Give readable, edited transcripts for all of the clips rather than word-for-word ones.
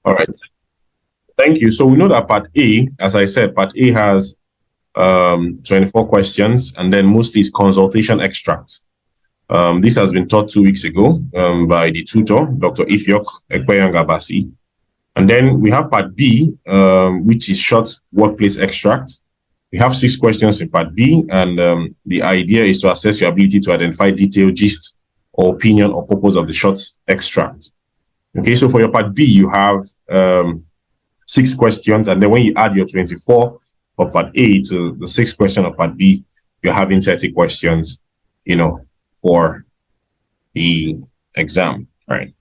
All right. Thank you. So we know that part A, as I said, part A has 24 questions, and then mostly it's consultation extracts. This has been taught 2 weeks ago by the tutor, Dr. Ifyok Ekpeyangabasi. And then we have part B, which is short workplace extract. We have 6 questions in part B, and the idea is to assess your ability to identify detail, gist, or opinion or purpose of the short extract. Okay, so for your part B, you have 6 questions, and then when you add your 24 of part A to the 6 question of part B, you're having 30 questions, for the exam, right?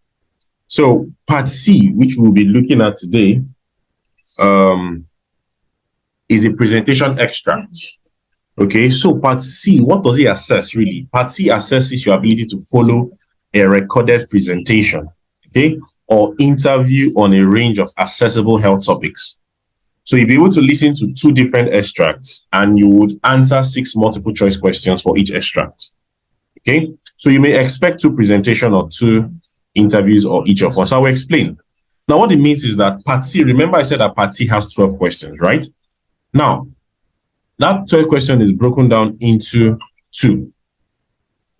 So part C, which we'll be looking at today, is a presentation extract. Okay, so part C, what does it assess really? Part C assesses your ability to follow a recorded presentation, okay, or interview on a range of accessible health topics. So you'll be able to listen to 2 different extracts, and you would answer 6 multiple choice questions for each extract. Okay, so you may expect 2 presentations or 2 interviews or each of us. I will explain. Now, what it means is that part C, remember I said that part C has 12 questions, right? Now, that 12 question is broken down into 2.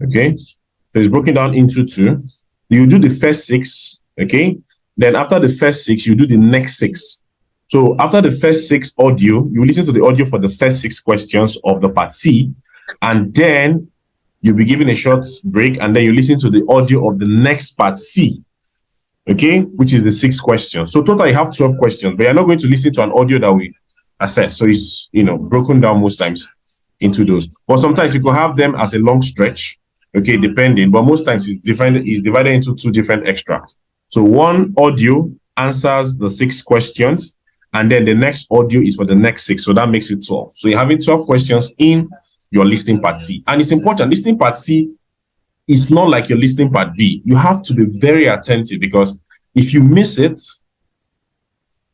Okay, so it's broken down into 2. You do the first 6, okay? Then after the first 6, you do the next 6. So after the first 6 audio, you listen to the audio for the first 6 questions of the part C, and then you'll be given a short break, and then you listen to the audio of the next part C, okay, which is the 6 questions. So total, you have 12 questions, but you're not going to listen to an audio that we assess. So it's, broken down most times into those. But sometimes you can have them as a long stretch, okay, depending, but most times it's divided into 2 different extracts. So one audio answers the 6 questions, and then the next audio is for the next 6. So that makes it 12. So you're having 12 questions in your listening part C. And it's important, listening part C is not like your listening part B. You have to be very attentive, because if you miss it,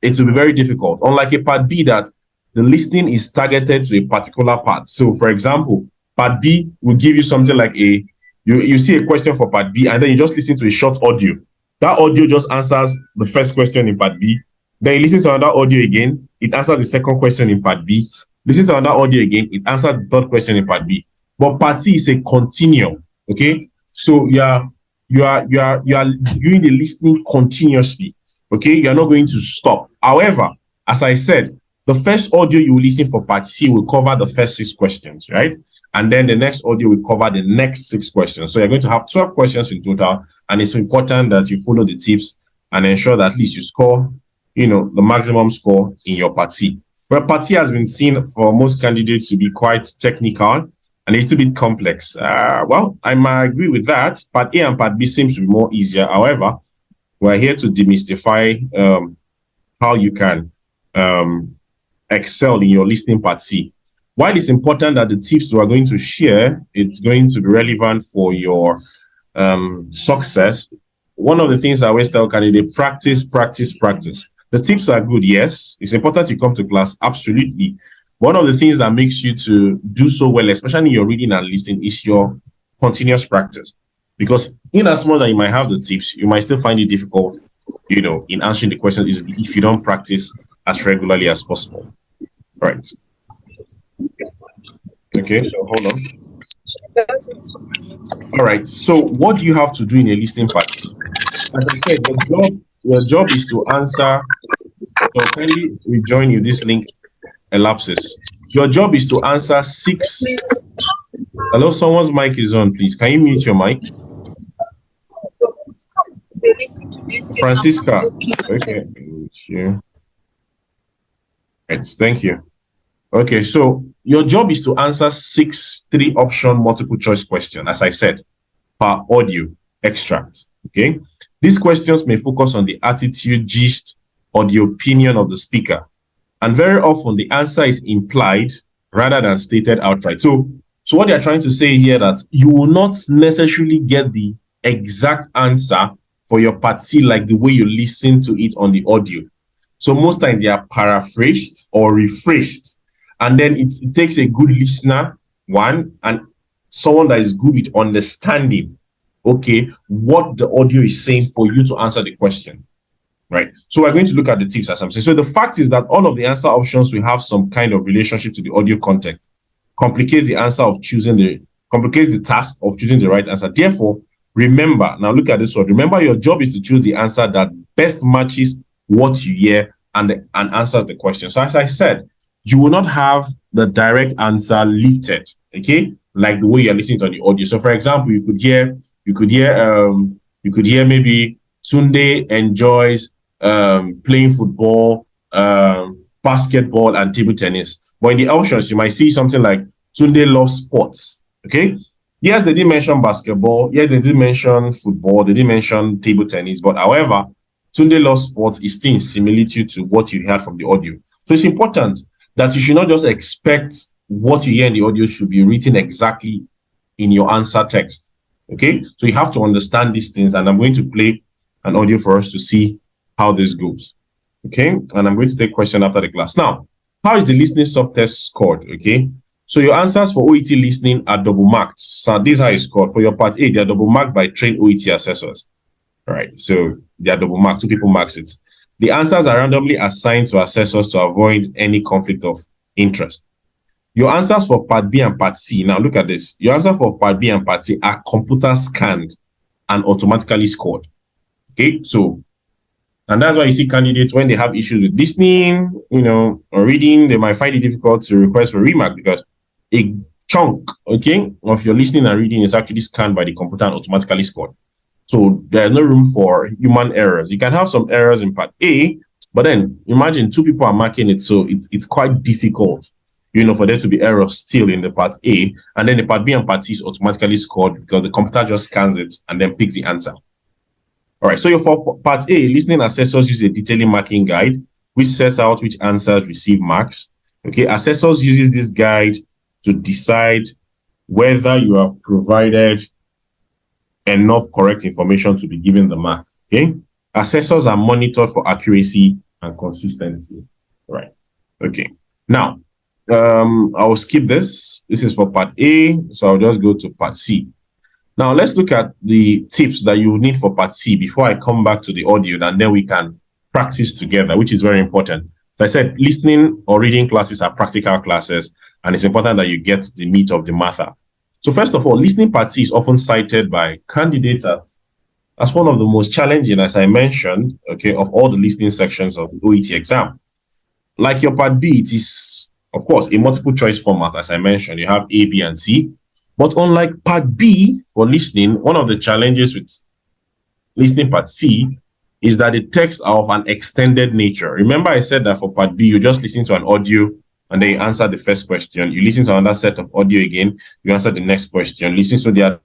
it will be very difficult. Unlike a part B, that the listening is targeted to a particular part. So for example, part B will give you something like you see a question for part B, and then you just listen to a short audio. That audio just answers the first question in part B. Then you listen to another audio again, it answers the second question in part B. Listen to another audio again, it answers the third question in part B. But part C is a continuum, okay? So you are doing the listening continuously, okay? You are not going to stop. However, as I said, the first audio you will listen for part C will cover the first 6 questions, right? And then the next audio will cover the next 6 questions. So you're going to have 12 questions in total, and it's important that you follow the tips and ensure that at least you score, the maximum score in your part C. Well, part C has been seen for most candidates to be quite technical and a little bit complex. Well, I might agree with that. Part A and part B seems to be more easier. However, we're here to demystify how you can excel in your listening part C. While it's important that the tips we are going to share, it's going to be relevant for your success, one of the things I always tell candidates, practice. The tips are good, yes. It's important you come to class, absolutely. One of the things that makes you to do so well, especially in your reading and listening, is your continuous practice. Because in as much as you might have the tips, you might still find it difficult, in answering the questions if you don't practice as regularly as possible. Right. Okay, so hold on. All right, so what do you have to do in a listening part? As I said, your job is to answer. So kindly rejoin if this link elapses. Your job is to answer 6. Hello, someone's mic is on, please. Can you mute your mic? Francisca. Okay. Right, thank you. Okay, so your job is to answer 6 3-option multiple choice questions, as I said, per audio extract. Okay, these questions may focus on the attitude, gist, or the opinion of the speaker, and very often the answer is implied rather than stated outright. So what they're trying to say here, that you will not necessarily get the exact answer for your part C like the way you listen to it on the audio. So most times they are paraphrased or rephrased, and then it takes a good listener, and someone that is good with understanding, okay, what the audio is saying for you to answer the question. right? So we're going to look at the tips as I'm saying. So the fact is that all of the answer options will have some kind of relationship to the audio content, complicates the task of choosing the right answer. Therefore, remember, now look at this one. Remember, your job is to choose the answer that best matches what you hear and answers the question. So as I said, you will not have the direct answer lifted, okay, like the way you're listening to the audio. So for example, you could hear maybe Tunde enjoys playing football, basketball, and table tennis. But in the options, you might see something like Tunde loves sports. Okay. Yes, they did mention basketball. Yes, they did mention football. They did mention table tennis. But however, Tunde loves sports is still in similitude to what you heard from the audio. So it's important that you should not just expect what you hear in the audio should be written exactly in your answer text. Okay. So you have to understand these things. And I'm going to play an audio for us to see how this goes. Okay. And I'm going to take question after the class. Now, how is the listening subtest scored? Okay. So your answers for OET listening are double marked. So this is how it's scored. For your part A, they are double marked by trained OET assessors. All right. So they are double marked. 2 people marks it. The answers are randomly assigned to assessors to avoid any conflict of interest. Your answers for part B and part C. Now look at this. Your answer for part B and part C are computer scanned and automatically scored. Okay. So, and that's why you see candidates when they have issues with listening, or reading, they might find it difficult to request for remark because a chunk, okay, of your listening and reading is actually scanned by the computer and automatically scored. So there's no room for human errors. You can have some errors in part A, but then imagine 2 people are marking it, so it's quite difficult, for there to be errors still in the part A, and then the part B and part C is automatically scored because the computer just scans it and then picks the answer. All right, so for part A, listening assessors use a detailing marking guide, which sets out which answers receive marks. Okay, assessors use this guide to decide whether you have provided enough correct information to be given the mark. Okay, assessors are monitored for accuracy and consistency. Right. Okay. Now, I will skip this. This is for part A, so I'll just go to part C. Now, let's look at the tips that you need for part C before I come back to the audio, and then we can practice together, which is very important. As I said, listening or reading classes are practical classes, and it's important that you get the meat of the matter. So first of all, listening part C is often cited by candidates as one of the most challenging, as I mentioned, okay, of all the listening sections of the OET exam. Like your part B, it is, of course, a multiple choice format, as I mentioned. You have A, B, and C. But unlike part B for listening, one of the challenges with listening part C is that the texts are of an extended nature. Remember I said that for part B, you just listen to an audio and then you answer the first question. You listen to another set of audio again, you answer the next question. Listen to the